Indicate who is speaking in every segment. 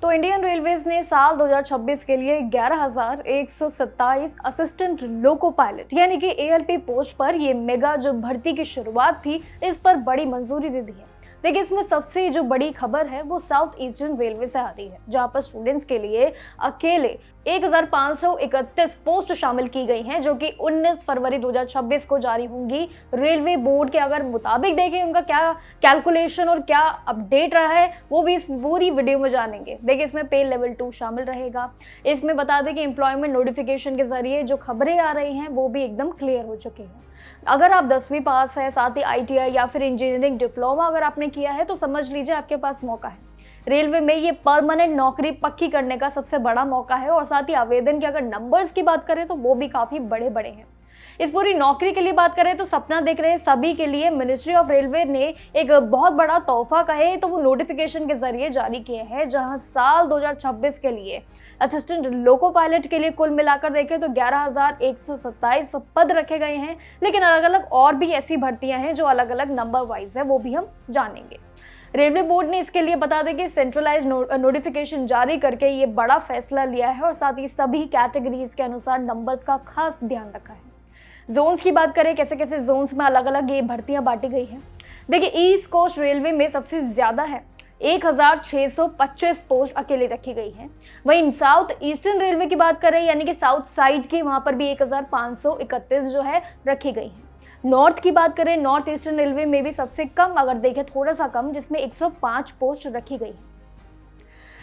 Speaker 1: तो Indian railways ने साल 2026 के लिए 11,127 असिस्टेंट लोको पायलट यानी कि एएलपी पोस्ट पर ये मेगा जो भर्ती की शुरुआत थी, इस पर बड़ी मंजूरी दे दी है। देखिए, इसमें सबसे जो बड़ी खबर है वो साउथ ईस्टर्न रेलवे से आती है, जहां पर स्टूडेंट्स के लिए अकेले 1531 पोस्ट शामिल की गई हैं, जो कि 19 फरवरी 2026 को जारी होंगी। रेलवे बोर्ड के अगर मुताबिक देखें उनका क्या कैलकुलेशन और क्या अपडेट रहा है वो भी इस पूरी वीडियो में जानेंगे। देखिए, इसमें पे लेवल 2 शामिल रहेगा। इसमें बता दें कि एम्प्लॉयमेंट नोटिफिकेशन के जरिए जो खबरें आ रही हैं वो भी एकदम क्लियर हो चुकी हैं। अगर आप 10वीं पास है, साथ ही ITI या फिर इंजीनियरिंग डिप्लोमा अगर आपने किया है तो समझ लीजिए आपके पास मौका है। रेलवे में ये परमानेंट नौकरी पक्की करने का सबसे बड़ा मौका है और साथ ही आवेदन के अगर नंबर्स की बात करें तो वो भी काफ़ी बड़े बड़े हैं। इस पूरी नौकरी के लिए बात करें तो सपना देख रहे सभी के लिए मिनिस्ट्री ऑफ रेलवे ने एक बहुत बड़ा तोहफा कहे तो वो नोटिफिकेशन के जरिए जारी किए हैं, जहां साल 2026 के लिए असिस्टेंट लोको पायलट के लिए कुल मिलाकर देखें तो 11,127 पद रखे गए हैं। लेकिन अलग अलग और भी ऐसी भर्तियां हैं जो अलग अलग नंबर वाइज है, वो भी हम जानेंगे। रेलवे बोर्ड ने इसके लिए बता दें कि सेंट्रलाइज नोटिफिकेशन जारी करके ये बड़ा फैसला लिया है और साथ ही सभी कैटेगरीज के अनुसार नंबर्स का खास ध्यान रखा है। जोन्स की बात करें, कैसे कैसे जोन्स में अलग अलग ये भर्तियां बांटी गई हैं। देखिए, ईस्ट कोस्ट रेलवे में सबसे ज्यादा है, 1,625 पोस्ट अकेले रखी गई हैं। वहीं साउथ ईस्टर्न रेलवे की बात करें यानी कि साउथ साइड की, वहां पर भी 1,531 जो है रखी गई हैं। नॉर्थ की बात करें, नॉर्थ ईस्टर्न रेलवे में भी सबसे कम अगर देखें थोड़ा सा कम, जिसमें 105 पोस्ट रखी गई है।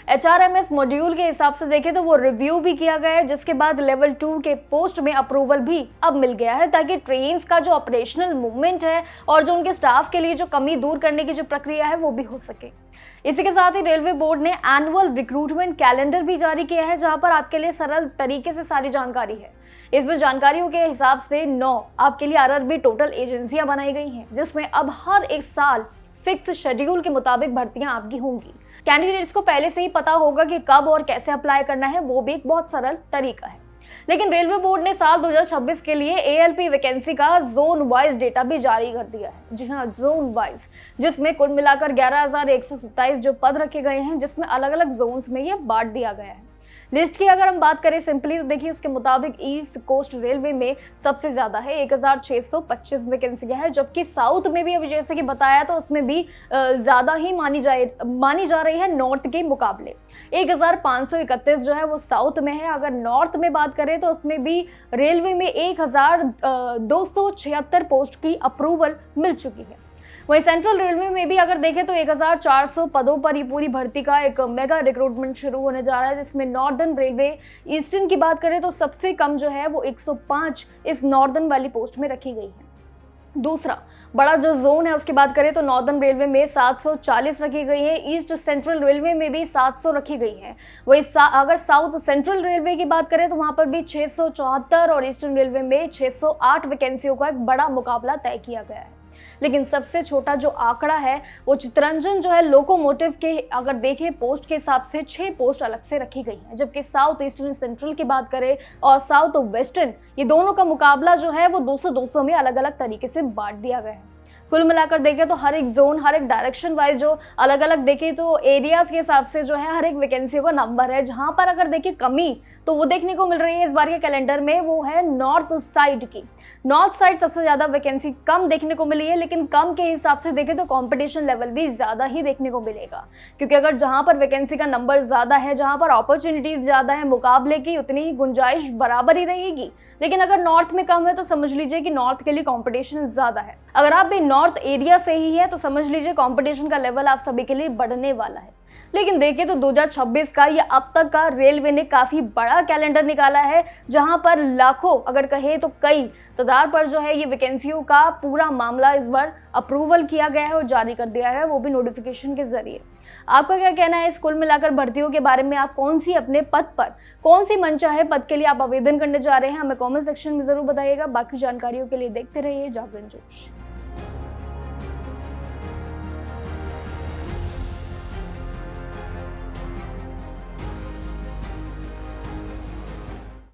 Speaker 1: HRMS मॉड्यूल के हिसाब से देखें तो वो रिव्यू भी किया गया है, जिसके बाद लेवल 2 के पोस्ट में अप्रूवल भी अब मिल गया है, ताकि ट्रेन्स का जो ऑपरेशनल मूवमेंट है और जो उनके स्टाफ के लिए जो कमी दूर करने की जो प्रक्रिया है वो भी हो सके। इसी के साथ ही रेलवे बोर्ड ने एनुअल रिक्रूटमेंट कैलेंडर भी जारी किया है, जहां पर आपके लिए सरल तरीके से सारी जानकारी है। इसमें जानकारियों के हिसाब से 9 आपके लिए RRB टोटल एजेंसियां बनाई गई हैं, जिसमें अब हर एक साल फिक्स शेड्यूल के मुताबिक भर्तियां आपकी होंगी। कैंडिडेट्स को पहले से ही पता होगा कि कब और कैसे अप्लाई करना है, वो भी एक बहुत सरल तरीका है। लेकिन रेलवे बोर्ड ने साल 2026 के लिए ALP वैकेंसी का जोन वाइज डेटा भी जारी कर दिया है। जी हाँ, जोन वाइज, जिसमें कुल मिलाकर 11,127 जो पद रखे गए हैं, जिसमें अलग अलग जोन्स में ये बांट दिया गया है। लिस्ट की अगर हम बात करें सिंपली तो देखिए, उसके मुताबिक ईस्ट कोस्ट रेलवे में सबसे ज्यादा है, 1,625 वैकेंसियां है, जबकि साउथ में भी अभी जैसे कि बताया तो उसमें भी ज्यादा ही मानी जा रही है नॉर्थ के मुकाबले। 1,531 जो है वो साउथ में है। अगर नॉर्थ में बात करें तो उसमें भी रेलवे में 1,276 पोस्ट की अप्रूवल मिल चुकी है। वहीं सेंट्रल रेलवे में भी अगर देखें तो 1,400 पदों पर ये पूरी भर्ती का एक मेगा रिक्रूटमेंट शुरू होने जा रहा है, जिसमें नॉर्दर्न रेलवे ईस्टर्न की बात करें तो सबसे कम जो है वो 105 इस नॉर्दर्न वाली पोस्ट में रखी गई है। दूसरा बड़ा जो जोन है उसकी बात करें तो नॉर्दर्न रेलवे में 740 रखी गई है, ईस्ट सेंट्रल रेलवे में भी 700 रखी गई है। वही अगर साउथ सेंट्रल रेलवे की बात करें तो वहां पर भी 674 और ईस्टर्न रेलवे में 608 वैकेंसियों का एक बड़ा मुकाबला तय किया गया है। लेकिन सबसे छोटा जो आंकड़ा है वो चितरंजन जो है लोकोमोटिव के अगर देखें पोस्ट के हिसाब से 6 पोस्ट अलग से रखी गई हैं, जबकि साउथ ईस्टर्न सेंट्रल की बात करें और साउथ वेस्टर्न, ये दोनों का मुकाबला जो है वो 200-200 में अलग अलग तरीके से बांट दिया गया है। कुल मिलाकर देखें तो हर एक जोन, हर एक डायरेक्शन वाइज जो अलग अलग देखें तो एरियाज के हिसाब से जो है हर एक वैकेंसी का नंबर है। जहां पर अगर देखें कमी तो वो देखने को मिल रही है इस बार के कैलेंडर में, वो है नॉर्थ साइड की। नॉर्थ साइड सबसे ज्यादा वैकेंसी कम देखने को मिली है, लेकिन कम के हिसाब से देखें तो कंपटीशन लेवल भी ज्यादा ही देखने को मिलेगा, क्योंकि अगर जहां पर वैकेंसी का नंबर ज्यादा है, जहां पर अपॉर्चुनिटीज ज्यादा है, मुकाबले की उतनी ही गुंजाइश बराबर ही रहेगी। लेकिन अगर नॉर्थ में कम है तो समझ लीजिए कि नॉर्थ के लिए कॉम्पिटिशन ज्यादा है। अगर आप भी नॉर्थ एरिया से ही है तो समझ लीजिए कंपटीशन का लेवल आप सभी के लिए बढ़ने वाला है। लेकिन देखिए तो 2026 का ये अब तक का रेलवे ने काफी बड़ा कैलेंडर निकाला है, जहां पर लाखों अगर कहे तो कई तादाद पर जो है ये वैकेंसियों का पूरा मामला इस बार अप्रूवल किया गया है और जारी कर दिया है, वो भी नोटिफिकेशन के जरिए। आपका क्या कहना है इस कुल मिलाकर भर्तियों के बारे में? आप कौन सी अपने पद पर, कौन सी मनचाहे पद के लिए आप आवेदन करने जा रहे हैं, हमें कमेंट सेक्शन में जरूर बताइएगा। बाकी जानकारियों के लिए देखते रहिए जागरण जोश।